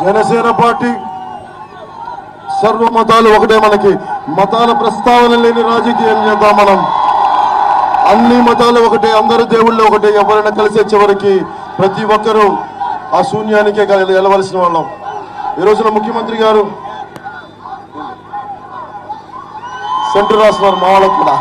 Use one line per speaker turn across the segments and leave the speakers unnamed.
Janasena party సర్వ మతాలు ఒకటే, మనకి మతాల ప్రస్తావన లేని రాజకీయం చేద్దాం. మనం అన్ని మతాలు ఒకటే, అందరు దేవుళ్ళు ఒకటే. ఎవరైనా కలిసే చివరికి ప్రతి ఒక్కరూ ఆ శూన్యానికే వెళ్ళవలసిన వాళ్ళం. ఈ రోజున ముఖ్యమంత్రి గారు సెంటర్ రాస్తున్నారు మా వాళ్ళకు కూడా.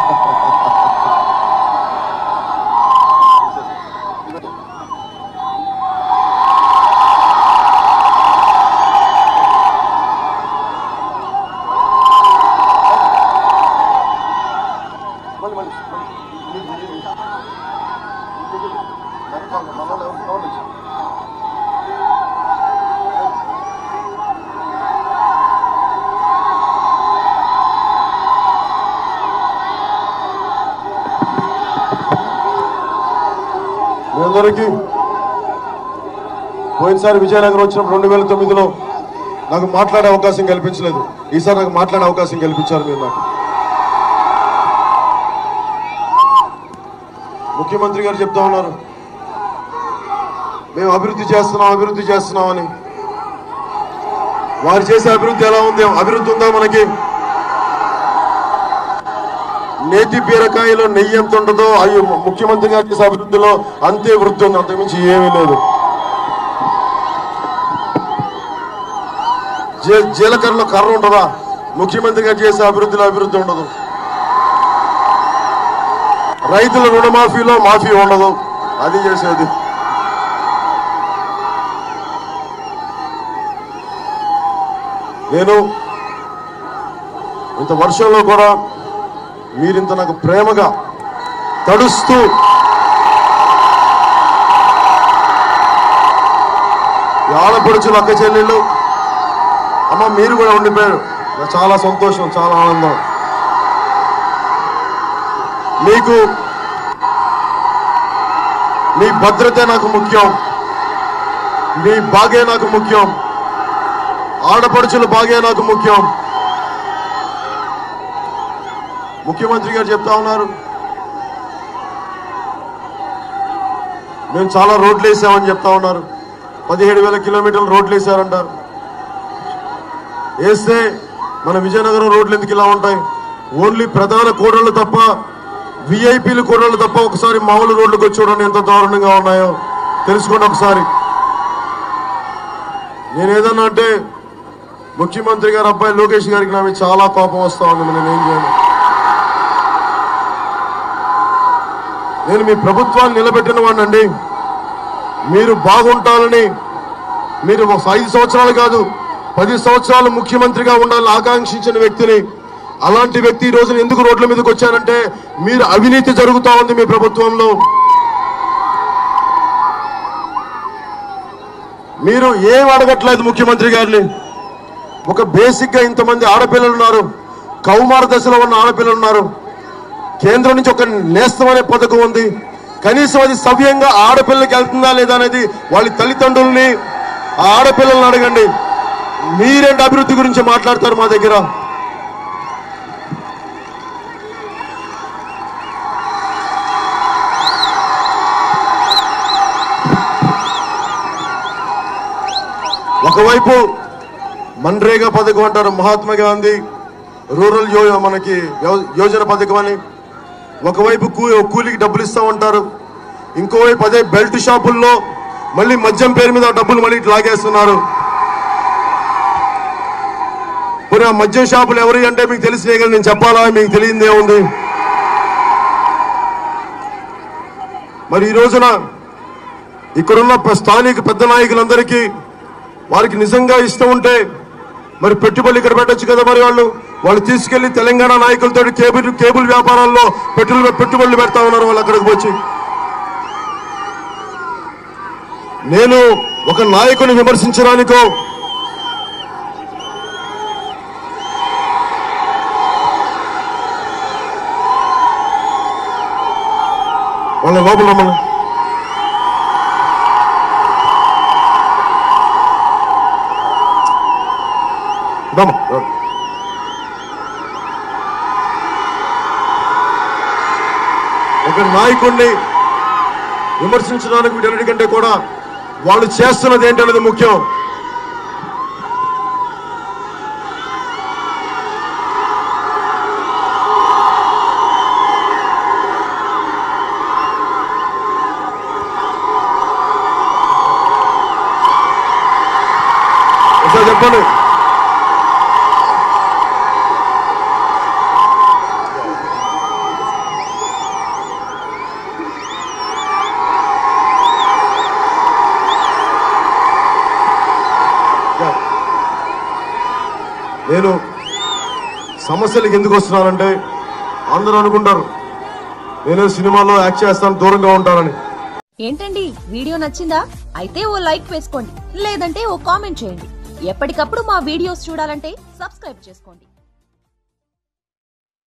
మీ అందరికీ పోయినసారి విజయనగరం వచ్చినప్పుడు 2009లో నాకు మాట్లాడే అవకాశం కల్పించలేదు. ఈసారి నాకు మాట్లాడే అవకాశం కల్పించారు మీరు. నాకు ముఖ్యమంత్రి గారు చెప్తా ఉన్నారు, మేము అభివృద్ధి చేస్తున్నామని. వారు చేసే అభివృద్ధి ఎలా ఉంది? అభివృద్ధి ఉందా మనకి? నేతి బీరకాయలో నెయ్యి ఎంత ఉండదో అవి ముఖ్యమంత్రి గారి చేసే అభివృద్ధిలో అంతే వృద్ధి ఉంది, అంతకుమించి ఏమీ లేదు. జీలకర్రలో కర్ర ఉంటుందా? ముఖ్యమంత్రి గారు చేసే అభివృద్ధిలో అభివృద్ధి ఉండదు. రైతుల రుణమాఫీలో మాఫీ ఉండదు, అది చేసేది. నేను ఇంత వర్షంలో కూడా మీరింత నాకు ప్రేమగా తడుస్తూ ఆడపడుచులు అక్క చెల్లెళ్ళు అమ్మ మీరు కూడా ఉండిపోయారు. చాలా సంతోషం, చాలా ఆనందం. మీకు మీ భద్రతే నాకు ముఖ్యం, మీ బాగే నాకు ముఖ్యం, ఆడపడుచులు బాగే నాకు ముఖ్యం. ముఖ్యమంత్రి గారు చెప్తా ఉన్నారు, మేము చాలా రోడ్లు వేసామని చెప్తా ఉన్నారు. 17,000 కిలోమీటర్లు రోడ్లు వేసారంట. వేస్తే మన విజయనగరం రోడ్లు ఎందుకు ఇలా ఉంటాయి? ఓన్లీ ప్రధాన కూడళ్లు తప్ప, విఐపీలు కూడళ్లు తప్ప ఒకసారి మామూలు రోడ్లకు వచ్చి చూడండి ఎంత దారుణంగా ఉన్నాయో తెలుసుకోండి ఒకసారి. నేను ఏదన్నా అంటే ముఖ్యమంత్రి గారు అబ్బాయి లోకేష్ గారికి నా మీద చాలా కోపం వస్తా ఉంది. నేనేం చేయను? నేను మీ ప్రభుత్వాన్ని నిలబెట్టిన వాడినండి. మీరు బాగుంటాలని, మీరు 5 సంవత్సరాలు కాదు 10 సంవత్సరాలు ముఖ్యమంత్రిగా ఉండాలని ఆకాంక్షించిన వ్యక్తిని. అలాంటి వ్యక్తి ఈ రోజున ఎందుకు రోడ్ల మీదకి వచ్చారంటే మీరు అవినీతి జరుగుతూ ఉంది మీ ప్రభుత్వంలో. మీరు ఏం అడగట్లేదు ముఖ్యమంత్రి గారిని. ఒక బేసిక్ గా ఇంతమంది ఆడపిల్లలు ఉన్నారు, కౌమార దశలో ఉన్న ఆడపిల్లలు ఉన్నారు. కేంద్రం నుంచి ఒక నేస్తం అనే పథకం ఉంది. కనీసం అది సవ్యంగా ఆడపిల్లకి వెళ్తుందా లేదా అనేది వాళ్ళ తల్లిదండ్రుల్ని, ఆ ఆడపిల్లల్ని అడగండి. మీరేంటి అభివృద్ధి గురించి మాట్లాడతారు మా దగ్గర? ఒకవైపు మన్రేగా పథకం అంటారు, మహాత్మా గాంధీ రూరల్ మనకి యోజన పథకం అని. ఒకవైపు కూలికి డబ్బులు ఇస్తామంటారు, ఇంకోవైపు అదే బెల్ట్ షాపుల్లో మళ్ళీ మద్యం పేరు మీద డబ్బులు మళ్ళీ లాగేస్తున్నారు. ఆ మద్యం షాపులు ఎవరి అంటే మీకు తెలిసినే కానీ నేను చెప్పాలా? మీకు తెలియదే ఉంది. మరి ఈ రోజున ఇక్కడున్న స్థానిక పెద్ద నాయకులందరికీ వారికి నిజంగా ఇష్టం ఉంటే మరి పెట్టుబడులు ఇక్కడ పెట్టచ్చు కదా. మరి వాళ్ళు తీసుకెళ్లి తెలంగాణ నాయకులతో కేబుల్ వ్యాపారాల్లో పెట్టుబడులు పెడతా ఉన్నారు. వాళ్ళు అక్కడికి వచ్చి నేను ఒక నాయకుని విమర్శించడానికో వాళ్ళ లోపల రమ్మని ఒక నాయకుడిని విమర్శించడానికి వీటన్నిటికంటే కూడా వాళ్ళు చేస్తున్నది ఏంటనేది ముఖ్యం. చెప్పండి. నేను సమస్యలకు ఎందుకు వస్తున్నానంటే అందరూ అనుకుంటారు నేను సినిమాలో యాక్ట్ చేస్తాను, దూరంగా ఉంటానని.
ఏంటండి వీడియో నచ్చిందా? అయితే ఓ లైక్ వేసుకోండి, లేదంటే ఓ కామెంట్ చేయండి. ఎప్పటికప్పుడు మా వీడియోస్ చూడాలంటే సబ్స్క్రైబ్ చేసుకోండి.